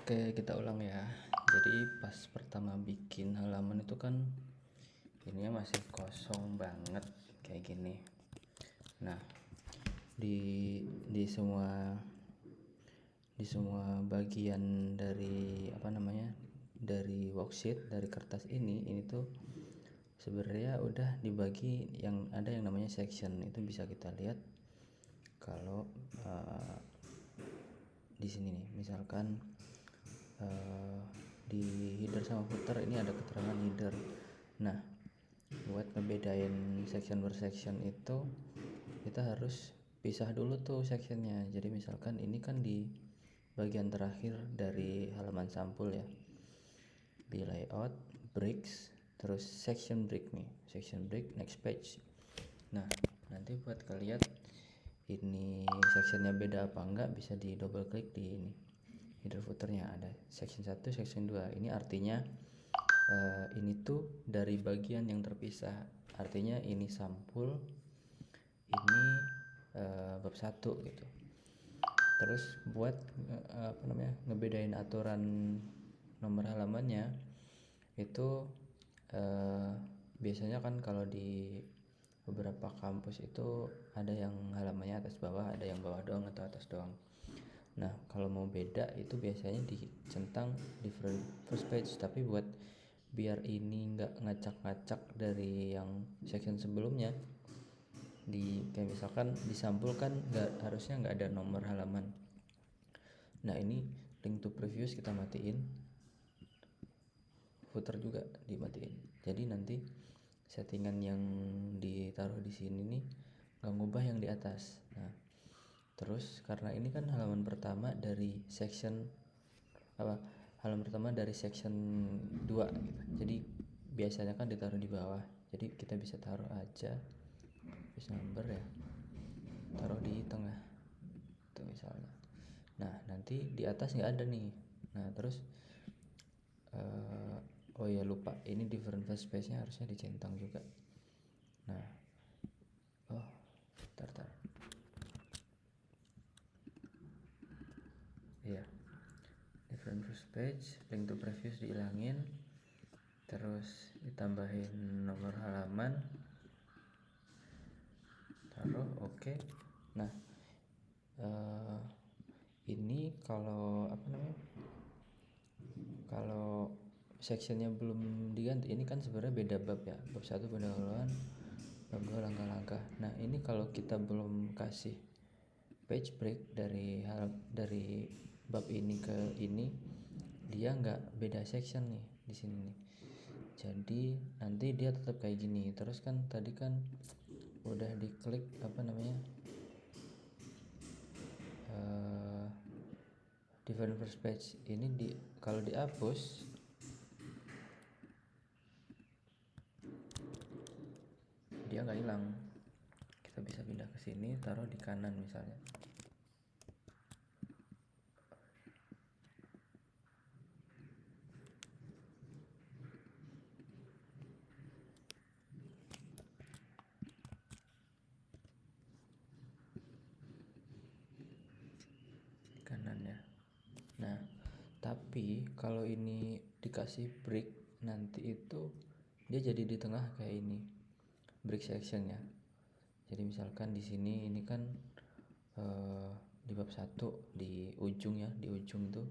Oke, kita ulang ya. Jadi pas pertama bikin halaman itu kan ininya masih kosong banget kayak gini. Nah, di semua bagian dari dari worksheet, dari kertas ini tuh sebenarnya udah dibagi, yang ada yang namanya section. Itu bisa kita lihat kalau di sini nih, misalkan di header sama footer ini ada keterangan header. Nah, buat ngebedain section per section itu kita harus pisah dulu tuh sectionnya. Jadi misalkan ini kan di bagian terakhir dari halaman sampul ya, di layout, breaks, terus section break nih, section break, next page. Nah, nanti buat kalian ini sectionnya beda apa enggak, bisa di double klik di ini header footernya, ada section 1, section 2. Ini artinya ini tuh dari bagian yang terpisah. Artinya ini sampul, ini bab 1 gitu. Terus buat ngebedain aturan nomor halamannya itu biasanya kan kalau di beberapa kampus itu ada yang halamannya atas bawah, ada yang bawah doang atau atas doang. Nah, kalau mau beda itu biasanya dicentang different first page, tapi buat biar ini nggak ngacak-ngacak dari yang section sebelumnya, kayak misalkan disampulkan harusnya nggak ada nomor halaman. Nah, ini link to previous kita matiin, footer juga dimatiin. Jadi nanti settingan yang ditaruh di sini nih nggak ngubah yang di atas. Nah, terus karena ini kan halaman pertama dari section section 2 gitu. Jadi biasanya kan ditaruh di bawah. Jadi kita bisa taruh aja page number ya, taruh di tengah tuh misalnya. Nah, nanti di atas nggak ada nih. Nah, terus oh ya lupa, ini different first page nya harusnya dicentang juga. Nah, tar iya, different first page, link to previous dihilangin, terus ditambahin nomor halaman, taruh oke. Nah, ini kalau kalau sectionnya belum diganti, ini kan sebenarnya beda bab ya, bab 1 pendahuluan, bab 2 langkah-langkah. Nah, ini kalau kita belum kasih page break dari bab ini ke ini, dia nggak beda section nih di sini nih. Jadi nanti dia tetap kayak gini. Terus kan tadi kan udah diklik different first page. Ini kalau dihapus dia nggak hilang. Kita bisa pindah ke sini, taruh di kanan misalnya. Di kanan ya. Nah, tapi kalau ini dikasih break nanti itu dia jadi di tengah kayak ini, break section ya. Jadi misalkan di sini ini kan di bab 1 di ujung ya, di ujung tuh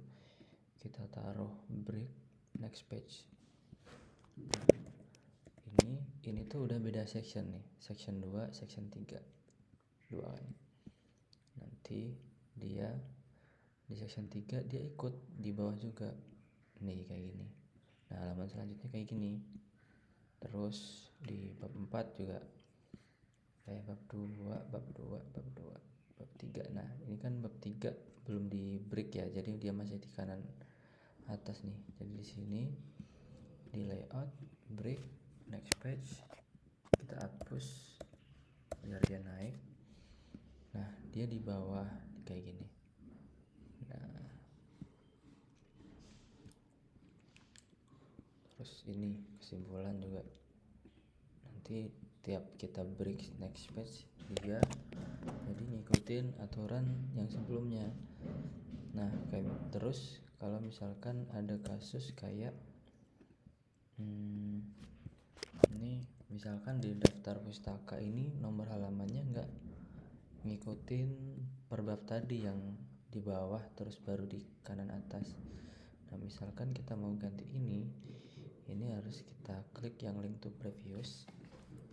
kita taruh break next page. Ini tuh udah beda section nih, section 2, section 3 dua kan. Nanti dia di section 3 dia ikut di bawah juga nih kayak gini. Nah, halaman selanjutnya kayak gini. Terus di bab 4 juga bab 2, bab 2, bab 2, bab 3. Nah, ini kan bab 3 belum di break ya, jadi dia masih di kanan atas nih. Jadi di sini di layout, break, next page, kita hapus biar dia naik. Nah, dia di bawah kayak gini. Nah, terus ini kesimpulan juga. Nanti tiap kita break next page dia jadi ngikutin aturan yang sebelumnya. Nah, kayak terus kalau misalkan ada kasus kayak ini misalkan di daftar pustaka ini nomor halamannya nggak ngikutin per bab tadi yang di bawah terus baru di kanan atas. Nah misalkan kita mau ganti ini harus kita klik yang link to previous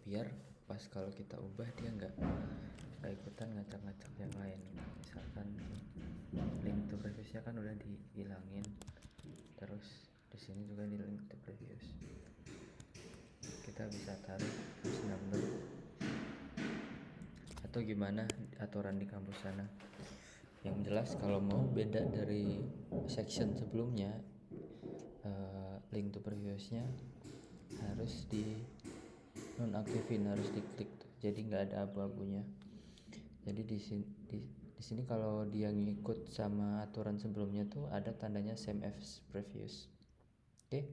biar pas kalau kita ubah dia nggak ikutan ngacak-ngacak yang lain. Misalkan link to previousnya kan udah dihilangin, terus di sini juga di link to previous kita bisa taruh page number atau gimana aturan di kampus sana. Yang jelas kalau mau beda dari section sebelumnya, link to previousnya harus di nonaktifin, harus diklik tuh, jadi nggak ada abu-abunya. Jadi di sini kalau dia ngikut sama aturan sebelumnya tuh ada tandanya same as previous. Oke.